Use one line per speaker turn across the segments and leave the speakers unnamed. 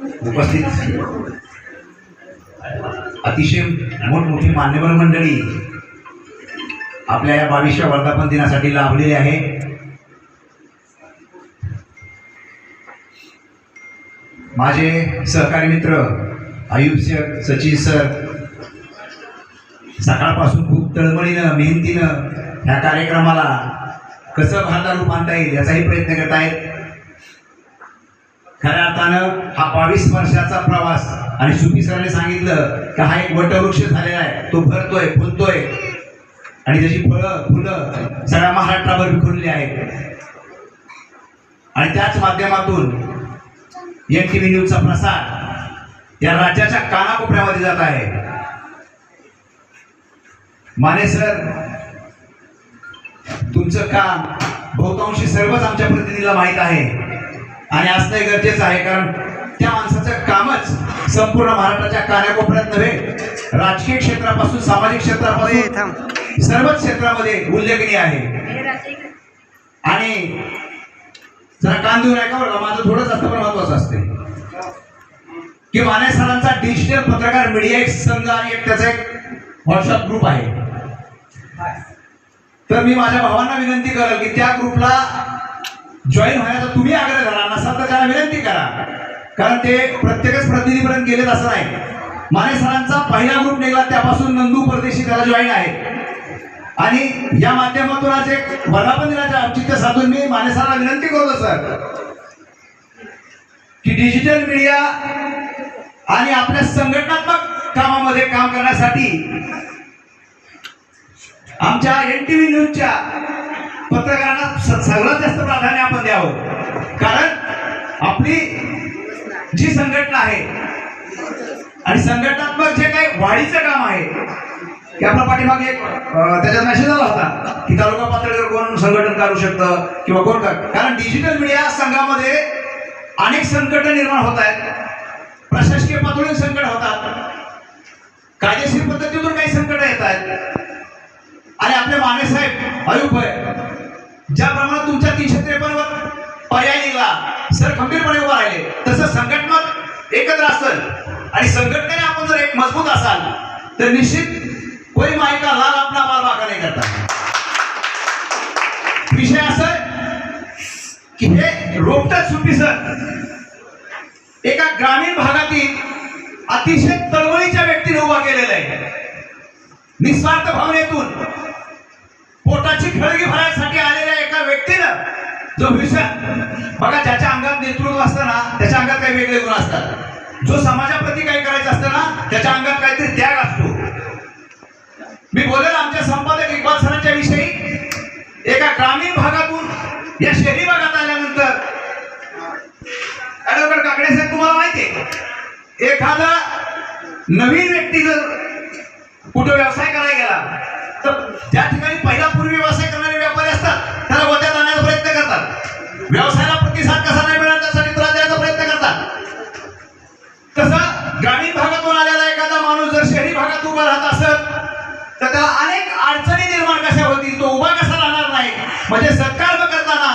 उपस्थित अतिशय मोठमोठी मान्यवर मंडळी आपल्या या 22व्या वर्धापन दिनासाठी लाभलेले आहे। माझे सहकारी मित्र आयुब सर, सचिन सर सकाळपासून खूप तळमळीनं मेहनतीनं ह्या कार्यक्रमाला कसं भारतात रूप आणता येईल याचाही प्रयत्न करत आहेत। खऱ्या अर्थानं हा 22 वर्षाचा प्रवास आणि सुपी सरांनी सांगितलं की हा एक वटवृक्ष झालेला आहे, तो भरतोय फुलतोय आणि त्याची फळं फुलं सगळ्या महाराष्ट्रावर विखुरली आहेत आणि त्याच माध्यमातून NTV न्यूजचा प्रसार या राज्याच्या कानाकोपऱ्यामध्ये जात आहे। माने सर, तुमचं काम बहुतांशी सर्वच आमच्या प्रतिनिधीला माहीत आहे आणि असणं गरजेचं आहे, कारण त्या माणसाचं कामच संपूर्ण महाराष्ट्राच्या कानाकोपऱ्यात नव्हे, राजकीय क्षेत्रापासून सामाजिक क्षेत्रापासून सर्वच क्षेत्रामध्ये उल्लेखनीय आहे। आणि जरा कान देऊ नका बरं, माझं थोडंच असतं पण महत्वाचं असते की माने सरांचा डिजिटल पत्रकार मीडिया एक संघ आणि एक त्याचा एक व्हॉट्सअप ग्रुप आहे। तर मी माझ्या भावांना विनंती करेल की त्या ग्रुपला जॉईन व्हायचा तुम्ही आग्रह करा, नसाल तर त्याला विनंती करा, कारण ते प्रत्येकच प्रतिनिधीपर्यंत गेलेत असं नाही। माने सरांचा पहिला ग्रुप निघाला त्यापासून नंदू परदेशी त्याला जॉईन आहे आणि या माध्यमातून आज एक वर्धापन दिनाचे औचित्य साधून मी माने सरांना विनंती करतो सर की डिजिटल मीडिया आणि आपल्या संघटनात्मक कामामध्ये काम करण्यासाठी आमच्या NTV न्यूजच्या पत्रकारांना सर्वात जास्त प्राधान्य आपण द्यावं, कारण आपली जी संघटना आहे आणि संघटनात्मक जे काही वाढीचं काम आहे की आपल्या पाठीमागे एक त्याच्यात मेसेज आला होता की तालुका पातळीवर कोण संघटन करू शकतं किंवा कोण कारण डिजिटल मीडिया संघामध्ये अनेक संकट निर्माण होत आहेत, प्रशासकीय पातळीवर संकट होतात, कायदेशीर पद्धतीतून काही संकट येत आहेत आणि आपले माने साहेब आयुब ज्या प्रमाणात तुमच्या 353 वर पर्याय निघाला सर खंबीरपणे उभा राहिले, तसं संघटनात्मक एकत्र असेल आणि संघटनेने आपण जर एक मजबूत असाल तर निश्चित कोई माई का लाल अपना बाल बाका नहीं करता। विषय असा की हे रोपटच सुपी सर एका ग्रामीण भागातील अतिशय तळमळीच्या व्यक्तीने उभा केलेला आहे। निस्वार्थ भावनेतून पोटाची खळगी भरण्यासाठी आलेल्या एका व्यक्तीनं जो विषय बघा, ज्याच्या अंगात नेतृत्व असतं ना त्याच्या अंगात काही वेगळे गुण असतात, जो समाजाप्रती काही करायचं असतं ना त्याच्या अंगात काहीतरी त्याग असतो। मी बोलेल आमच्या संपादक इक्बाल सरांच्या विषयी, एका ग्रामीण भागातून या शहरी भागात आल्यानंतर ऍडव्होकेट काकडे साहेब तुम्हाला माहिती आहे, एखादा नवीन व्यक्ती जर कुठे व्यवसाय करायला गेला तर ज्या ठिकाणी पहिला पूर्वी व्यवसाय करणारे व्यापारी असतात त्याला गोत्यात आणण्याचा प्रयत्न करतात, व्यवसायाला प्रतिसाद कसा नाही मिळाला त्यासाठी त्रास द्यायचा प्रयत्न करतात। तसं ग्रामीण भागातून आलेला एखादा माणूस जर शहरी भागात उभा राहत असेल तर त्याला अनेक अडचणी निर्माण कशा होतील, तो उभा कसा राहणार नाही, म्हणजे सत्कर्म करताना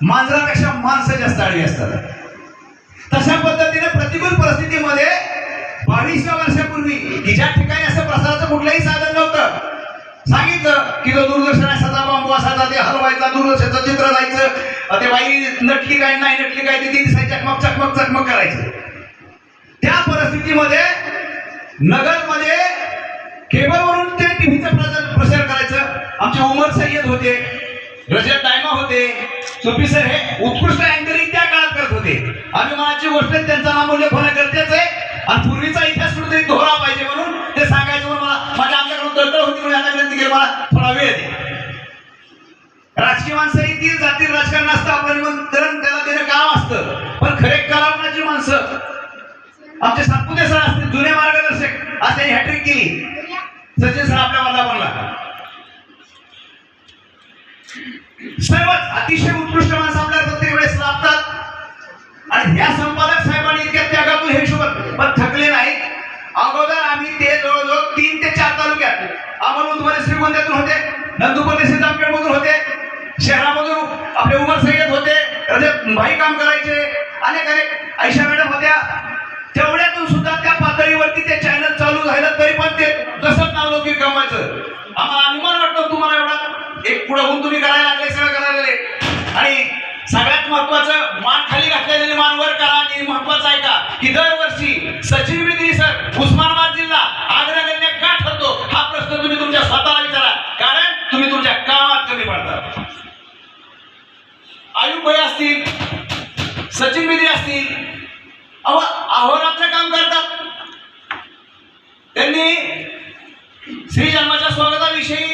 मांजरापेक्षा माणसं जास्त आडवी असतात। तशा पद्धतीने प्रतिकूल परिस्थितीमध्ये 22व्या वर्षापूर्वी की ज्या ठिकाणी असं प्रसाराचं कुठलंही साधन नव्हतं, सांगितलं की तो दूरदर्शन असाचा, बांबू असाचा, ते हलवायचा, दूरदर्शनचं चित्र जायचं, ते बाई नटली काय नाही नटली काय ते दिसायची, चकमक चकमक चकमक करायचं। त्या परिस्थितीमध्ये नगरमध्ये केबलवरून ते टीव्हीचं प्रसार करायचं। आमचे उमर सय्यद होते, रजत दायमा होते, सुपी सर हे उत्कृष्ट अँकरिंग त्या काळात करत होते। अभिमानाची गोष्ट त्यांचा नामोल्लेख होणं गरजेचं आहे आणि पूर्वीचा इतिहास कुठेतरी दोहरा पाहिजे म्हणून ते सांगायचं म्हणून मला माझ्या आमच्याकडून तळतळ होती म्हणून आता विनंती केली, मला थोडा वेळ दे। राजकीय माणसं येतील जातील, राजकारण असतं, आपलं निमंत्रण त्याला देणं काम असतं, पण खरे कलावणाची माणसं आमचे सातपुते सर असतील, जुने मार्गदर्शक आज त्यांनी हॅट्रिक केली, सचिन सर आपल्या वर्धापनला सर्वच अतिशय उत्कृष्ट माणसं आपल्याला प्रत्येक वेळेस लाभतात आणि ह्या संपादक साहेबांनी इतक्या त्यागातून हे हिशोब पण थकले नाही। अगोदर आम्ही ते जवळजवळ 3 ते 4 तालुक्यात अमलमध्ये श्रीगोंद्यातून होते, नंदुरबार जामखेडमधून होते, शहरामधून आपले उमर सय्यद होते, भाई काम करायचे, अनेक आयशा मॅडम होत्या, आमचं. आम्हाला अभिमान वाटतो तुम्हाला एवढा एक पुढे होऊन तुम्ही करायला लागले, सगळं करायला लागले. आणि सगळ्यात महत्वाचं, मान खाली घातलेले मान वर करा. आणि महत्वाचं आहे का की दरवर्षी सचिन बिद्री सर उस्मानाबाद जिल्हा अग्रगण्य का ठरतो हा प्रश्न तुम्ही तुमच्या स्वतःला विचारा, कारण तुम्ही तुमच्या कामात कमी पडता. आयुब भाई असतील, सचिन बिद्री असतील, अहोरात्र काम करतात. त्यांनी श्री जन्माच्या स्वागताविषयी,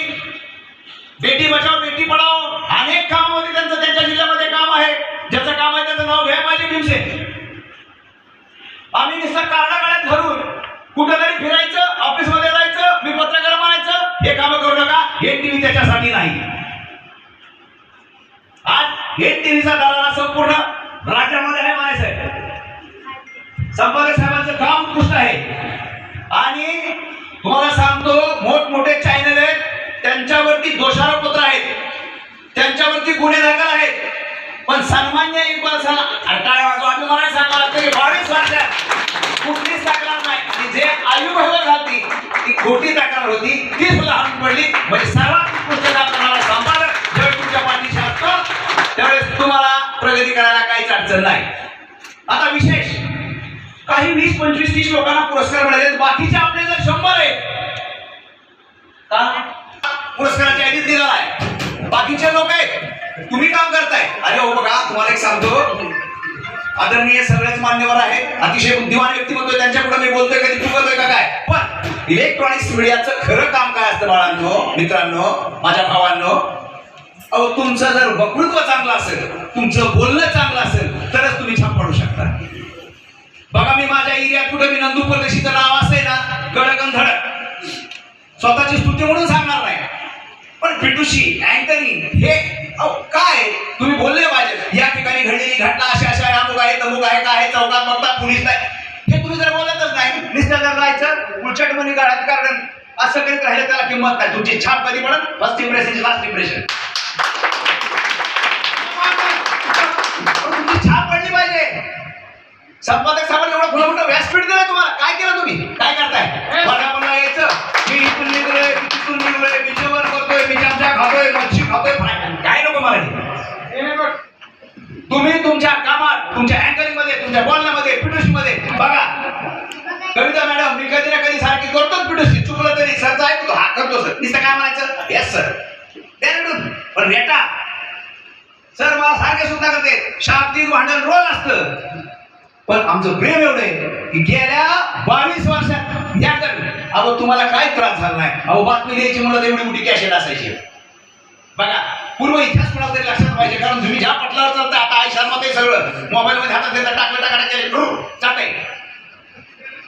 बेटी बचाव बेटी पढाओ अनेक कामामध्ये त्यांच्या जिल्ह्यामध्ये काम आहे. ज्याचं काम आहे त्याचं नाव घ्या माझे भीमसेन. आम्ही नुसतं काढाकाळ्यात धरून कुठेतरी फिरायचं, ऑफिसमध्ये जायचं, मी पत्रकार म्हणायचं, हे काम करू नका. हे टीव्ही त्याच्यासाठी नाही. आज हे टीव्हीचा दरारा संपूर्ण राज्यामध्ये आहे म्हणायचं. संपादक साहेबांचं काम उत्कृष्ट आहे. आणि तुम्हाला सांगतो, मोठमोठे चॅनल आहेत, त्यांच्यावरती दोषारोपपत्र आहेत, त्यांच्यावरती गुन्हे दाखल आहेत. पण सन्मान्य इक्बाल काय वाजवा आम्ही मला सांगायला तरी 22 वर्षात कुठलीच तक्रार नाही. आणि जे आयुष्यभर घालती ती खोटी तक्रार होती, ती सुद्धा हाणून पडली. म्हणजे सर्वात उत्कृष्ट काम करणारा संपादक जेव्हा तुमच्या पाठीशी असतो त्यावेळेस तुम्हाला प्रगती करायला काहीच अडचण नाही. आता विशेष काही 20, 25, 30 लोकांना पुरस्कार मिळाले, बाकीचे आपले जर 100 आहेत का पुरस्काराच्या यादीत दिलेला आहे. बाकीचे लोक आहेत, तुम्ही काम करताय. अरे हो बघा, तुम्हाला एक सांगतो, आदरणीय सगळेच मान्यवर आहेत, अतिशय बुद्धिमान व्यक्तिमत्व, त्यांच्या पुढे मी बोलतोय कधी चुकतोय का काय. पण इलेक्ट्रॉनिक्स मीडियाचं खरं काम काय असतं बाळांनो, मित्रांनो, माझ्या भावांनो, अहो तुमचं जर वक्तृत्व चांगलं असेल, तुमचं बोलणं चांगलं असेल तरच तुम्ही छाप पाडू शकता. बघा, मी माझ्या एरियात कुठे मी नंदू परदेशीचं नाव असेल ना, कडक आणि धडक, स्वतःची स्तुती म्हणून सांगणार नाही. पण पिटुशी अँकरिंग हे काय तुम्ही बोलले पाहिजे. या ठिकाणी घडलेली घटना अशा अशा अमुक आहे, तमुक आहे, काय आहे, चौकात बघता पोलीस नाही, हे तुम्ही जर बोलतच नाही, निस्तर जायचं उलचट मनी काढायचं, कारण असं करीत राहिलं त्याला किंमत नाही. तुमची छाप कधी पडत, फर्स्ट इम्प्रेशन लास्ट इम्प्रेशन. तुमची छाप पडली पाहिजे. संपादक साहेबांनी एवढं खुलं मोठं व्यासपीठ दिलं तुम्हाला, काय केलं तुम्ही, काय करताय. मला यायचं, मी इथून निघलोय, मी तिथून निघलोय, मी जेवण करतोय, मी चमचा खातोय, मच्छी खातोय, काय नको मला. तुम्ही तुमच्या कामात, तुमच्या अँकरिंग मध्ये, तुमच्या बोलण्यामध्ये, पिटुशी मध्ये बघा. कविता मॅडम, मी कधी ना कधी सारखी करतोच पिटुशी, चुकलं तरी सरचा ऐकतो, हा करतो सर, नुसतं काय म्हणायचं, येस सर, पण रेटा सर मला सारखे सुद्धा करते. शाब्दिक भांडण रोज असतं, पण आमचं प्रेम एवढं आहे की गेल्या 22 वर्षात या अहो तुम्हाला काय त्रास झाला नाही. अहो बातमी द्यायची म्हणून एवढी मोठी कॅसेट असायची. बघा, पूर्व इतिहास कोणाला तरी लक्षात पाहिजे, कारण तुम्ही ज्या पटलावर चालता, आता आई शर्मात सगळं मोबाईल मध्ये हातात देता, टाकलं टाकायचं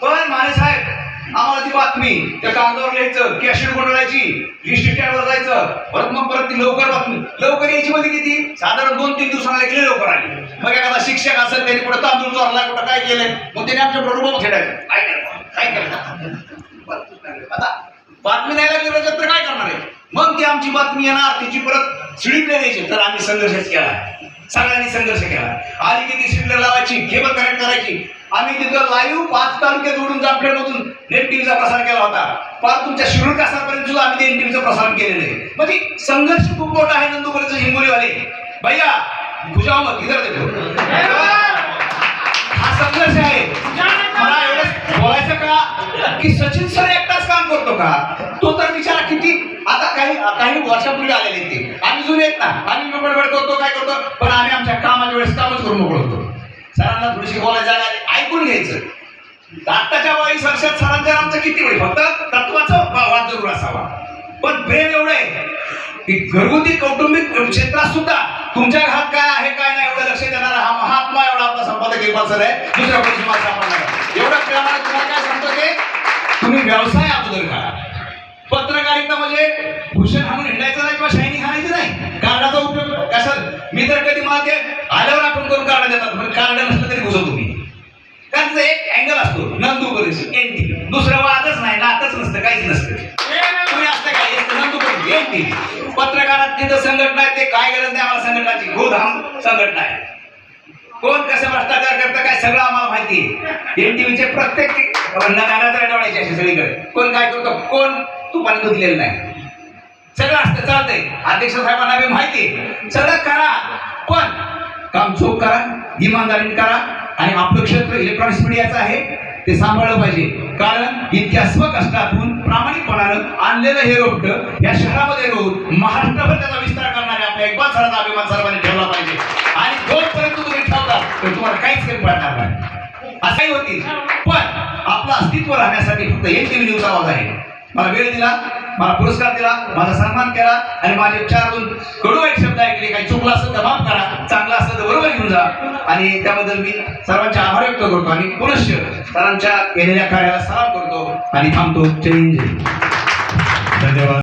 पण माने साहेब, आम्हाला ती बातमी त्या कागदावर लिहायचं, कॅसेट गुंडवायची, लिस्टवर जायचं, परत ती लवकर बातमी लवकर यायची. मध्ये किती साधारण 2-3 दिवसांना गेले, लवकर आली. मग एखादा शिक्षक असेल, त्यांनी कुठं तांदूळ चोरला, कुठं काय केलंय, मग त्याने आमच्या बरोबर खेळायचं, काय करणार. आता बातमी द्यायला गेलं तर काय करणार आहे. मग ती आमची बातमी येणार, तिची परत शिडीपले द्यायची. तर आम्ही संघर्षच केला, सगळ्यांनी संघर्ष केला. आली की ती शिडीला लावायची, केबल कनेक्ट करायची. आम्ही तिथं लाईव्ह 5 तालुके जोडून जामखेडमधून नेट टीव्हीचा प्रसार केला होता. पण तुमच्या शिरूर कासारपर्यंत सुद्धा आम्ही नेट टीव्हीचं प्रसारण केलेलं आहे. म्हणजे संघर्ष खूप मोठा आहे. नंदुरबारचं हिंगोलीवाले भैया बुजाव मत इधर देखो, हा संघर्ष आहे. मला एवढं बोलायचं का की सचिन सर एकटाच काम करतो का, तो तर विचारा किती. आता काही वर्षापूर्वी आलेले ते आम्ही जुने आहेत ना, आम्ही बडबड करतो, काय करतो, पण आम्ही आमच्या कामाच्या वेळेस कामच करून मोकळ होतो. सरांना थोडीशी बोलायला जागा ऐकून घ्यायचं. आत्ताच्या 22 वर्षात सरांच्या आमचं किती वेळ फक्त तत्वाचा वाद जरूर असावा, पण प्रेम एवढं आहे की घरगुती कौटुंबिक क्षेत्रात सुद्धा तुमच्या घरात काय आहे काय नाही एवढं लक्ष देणारा हा महात्मा एवढा आपला संपादक इक्बाल सर आहे. दुसऱ्या कोणी तुम्हाला सापडणार एवढं प्रेमाने तुम्हाला काय सांगतो की तुम्ही व्यवसाय अगोदर करा. पत्रकारिता म्हणजे भूषण हाणून हिंडायचं नाही किंवा शायनी घालायची नाही. कार्डाचा उपयोग कसा, मी तर कधी मला ते आल्यावर आठवण करून कार्ड देतात, पण कार्ड नसलं तरी घुसवतो तुम्ही. कारण त्याचा एक अँगल असतो, नंदू परिषद एनटी, दुसरं वादच नाही, नातच नसतं, काहीच नसतं. तुम्ही असतं काय नंदू परिषद एनटी. पत्रकारात जिथं संघटना आहे ते काय गरज नाही आम्हाला संघटनाची, गोधाम संघटना आहे. कोण कसं भ्रष्टाचार करतं काय सगळं आम्हाला माहिती आहे. एनटीव्हीचे प्रत्येक डोळ्याचे असे सगळीकडे कोण काय करतो, कोण तुपाने धुतलेलं नाही. सगळं असतं, चालतंय. अध्यक्ष साहेबांना बी माहिती आहे, सगळं करा, पण काम चोख करा, इमानदारीने करा. आणि आपलं क्षेत्र इलेक्ट्रॉनिक्स मीडियाचं आहे, ते सांभाळलं पाहिजे. कारण इतक्या स्वकष्टातून प्रामाणिकपणानं आणलेलं हे रोपट या शहरामध्ये राहून महाराष्ट्रभर त्याचा विस्तार करणारे आपल्या इक्बाल सरांचा अभिमान सर्वांनी ठेवला पाहिजे. आणि जोपर्यंत तुम्ही ठेवता तर तुम्हाला काहीच कमी पडणार नाही, असंही होतील. पण आपलं अस्तित्व राहण्यासाठी फक्त एक टीव्ही न्यूज आवाज आहे. मला वेळ दिला, मला पुरस्कार दिला, माझा सन्मान केला आणि माझे 4-2 कडूवाईट शब्द ऐकले. काही चुकला असेल तर माफ करा, चांगला असेल तर बरोबर घेऊन जा. आणि त्याबद्दल मी सर्वांचे आभार व्यक्त करतो आणि पुनश्च सरांच्या केलेल्या कार्याला सलाम करतो आणि थांबतो. जय हिंद. धन्यवाद.